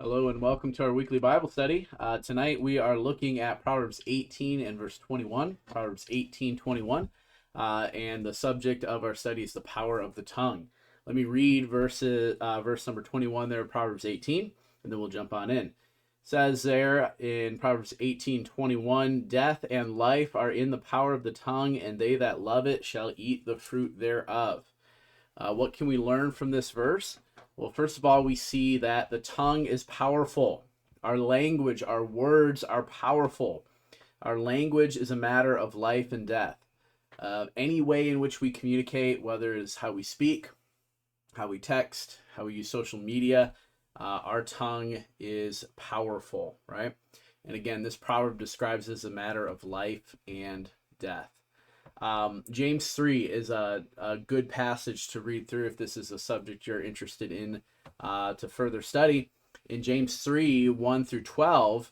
Hello and welcome to our weekly Bible study. Tonight we are looking at Proverbs 18 and verse 21. Proverbs 18:21, and the subject of our study is the power of the tongue. Let me read verse number 21 there of Proverbs 18, and then we'll jump on in. It says there in Proverbs 18:21, "Death and life are in the power of the tongue, and they that love it shall eat the fruit thereof." What can we learn from this verse? Well, first of all, we see that the tongue is powerful. Our language, our words are powerful. Our language is a matter of life and death. Any way in which we communicate, whether it's how we speak, how we text, how we use social media, our tongue is powerful, right? And again, this proverb describes it as a matter of life and death. James 3 is a good passage to read through if this is a subject you're interested in to further study. In James 3, 1 through 12,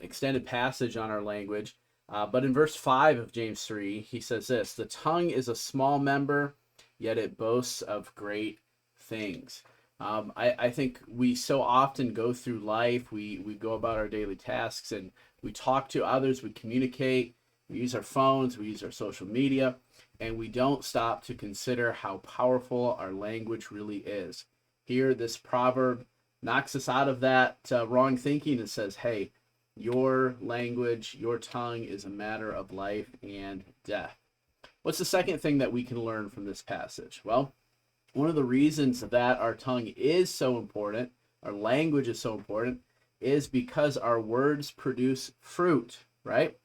extended passage on our language. But in verse 5 of James 3, he says this: "The tongue is a small member, yet it boasts of great things." I think we so often go through life, we go about our daily tasks, and we talk to others, we communicate. We use our phones, we use our social media, and we don't stop to consider how powerful our language really is. Here, this proverb knocks us out of that wrong thinking and says, hey, your language, your tongue is a matter of life and death. What's the second thing that we can learn from this passage? Well, one of the reasons that our tongue is so important, our language is so important, is because our words produce fruit, right?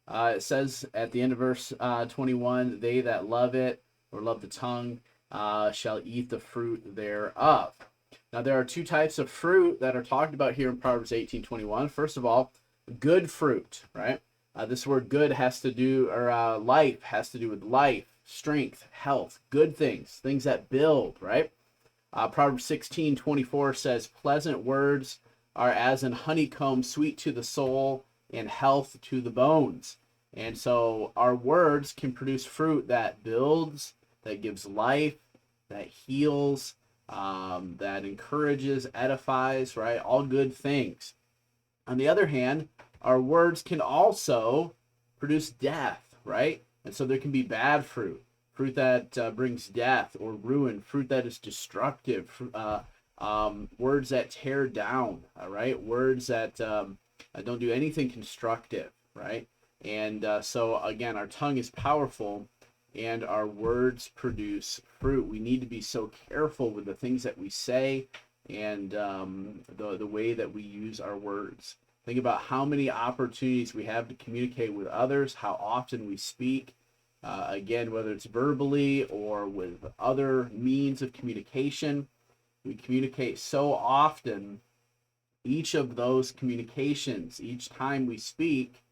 It says at the end of verse 21, "They that love it," or love the tongue, "shall eat the fruit thereof." Now, there are two types of fruit that are talked about here in Proverbs 18:21. First of all, good fruit, right? This word good has to do, or life has to do with life, strength, health, good things, things that build, right? Proverbs 16:24 says, "Pleasant words are as an honeycomb, sweet to the soul, and health to the bones." And so our words can produce fruit that builds, that gives life, that heals, that encourages, edifies, right? All good things. On the other hand, our words can also produce death, right? And so there can be bad fruit, fruit that brings death or ruin, fruit that is destructive, words that tear down, all right? Words that don't do anything constructive, right? And so again, our tongue is powerful and our words produce fruit. We need to be so careful with the things that we say and the way that we use our words. Think about how many opportunities we have to communicate with others, how often we speak, again, whether it's verbally or with other means of communication. We communicate so often. Each of those communications, each time we speak,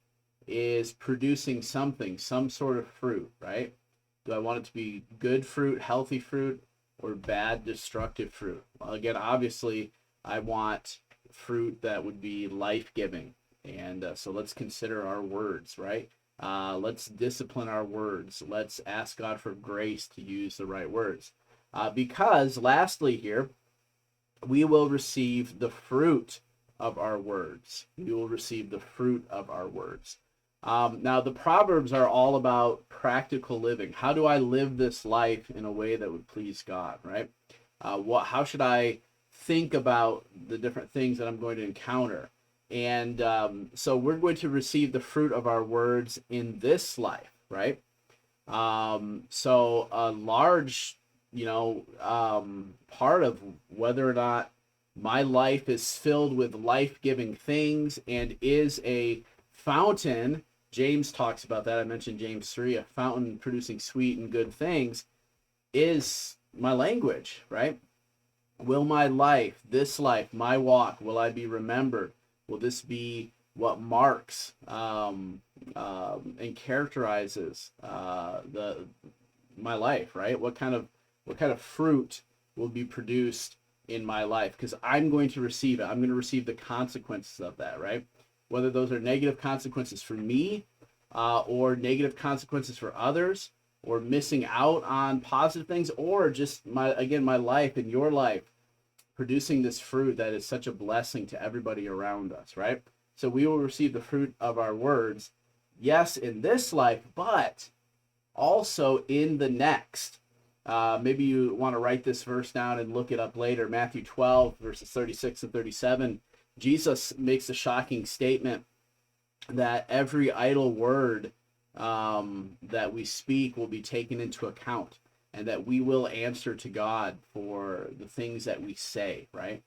is producing something, some sort of fruit, right? Do I want it to be good fruit, healthy fruit, or bad, destructive fruit? Well, again, obviously, I want fruit that would be life-giving. And so let's consider our words, right? Let's discipline our words. Let's ask God for grace to use the right words. Because, lastly here, we will receive the fruit of our words. We will receive the fruit of our words. Now, the Proverbs are all about practical living. How do I live this life in a way that would please God, right? How should I think about the different things that I'm going to encounter? And so we're going to receive the fruit of our words in this life, right? So a large part of whether or not my life is filled with life-giving things and is a fountain. James talks about that. I mentioned James 3, a fountain producing sweet and good things, is my language, right? Will my life, this life, my walk, will I be remembered? Will this be what marks and characterizes my life, right? What kind of fruit will be produced in my life? Because I'm going to receive it. I'm going to receive the consequences of that, right? Whether those are negative consequences for me or negative consequences for others, or missing out on positive things, or just my life and your life producing this fruit that is such a blessing to everybody around us, right? So we will receive the fruit of our words, yes, in this life, but also in the next. Maybe you want to write this verse down and look it up later. Matthew 12, verses 36 and 37. Jesus makes a shocking statement that every idle word that we speak will be taken into account, and that we will answer to God for the things that we say, right?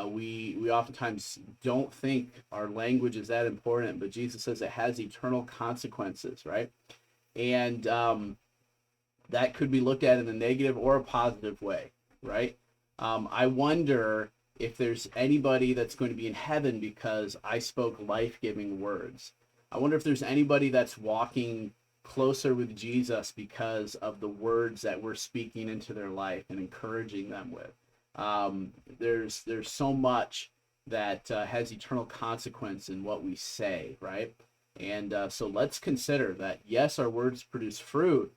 We oftentimes don't think our language is that important, but Jesus says it has eternal consequences, right? And that could be looked at in a negative or a positive way, right? I wonder if there's anybody that's going to be in heaven because I spoke life-giving words. I wonder if there's anybody that's walking closer with Jesus because of the words that we're speaking into their life and encouraging them with. There's so much that has eternal consequence in what we say, right? And so let's consider that, yes, our words produce fruit,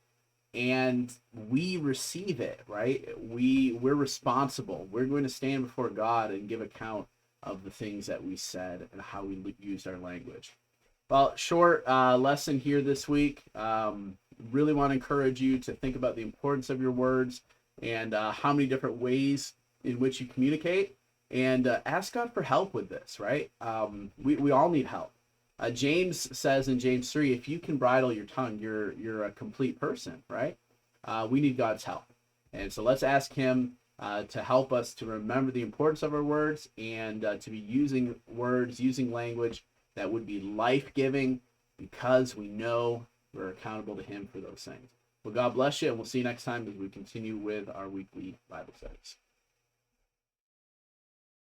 and we receive it, right? We're responsible. We're going to stand before God and give account of the things that we said and how we used our language. Well, short lesson here this week. Really want to encourage you to think about the importance of your words and how many different ways in which you communicate, and ask God for help with this, right? We all need help. James says in James 3, if you can bridle your tongue, you're a complete person, right? We need God's help. And so let's ask him to help us to remember the importance of our words, and to be using words, using language that would be life-giving, because we know we're accountable to him for those things. Well, God bless you, and we'll see you next time as we continue with our weekly Bible studies.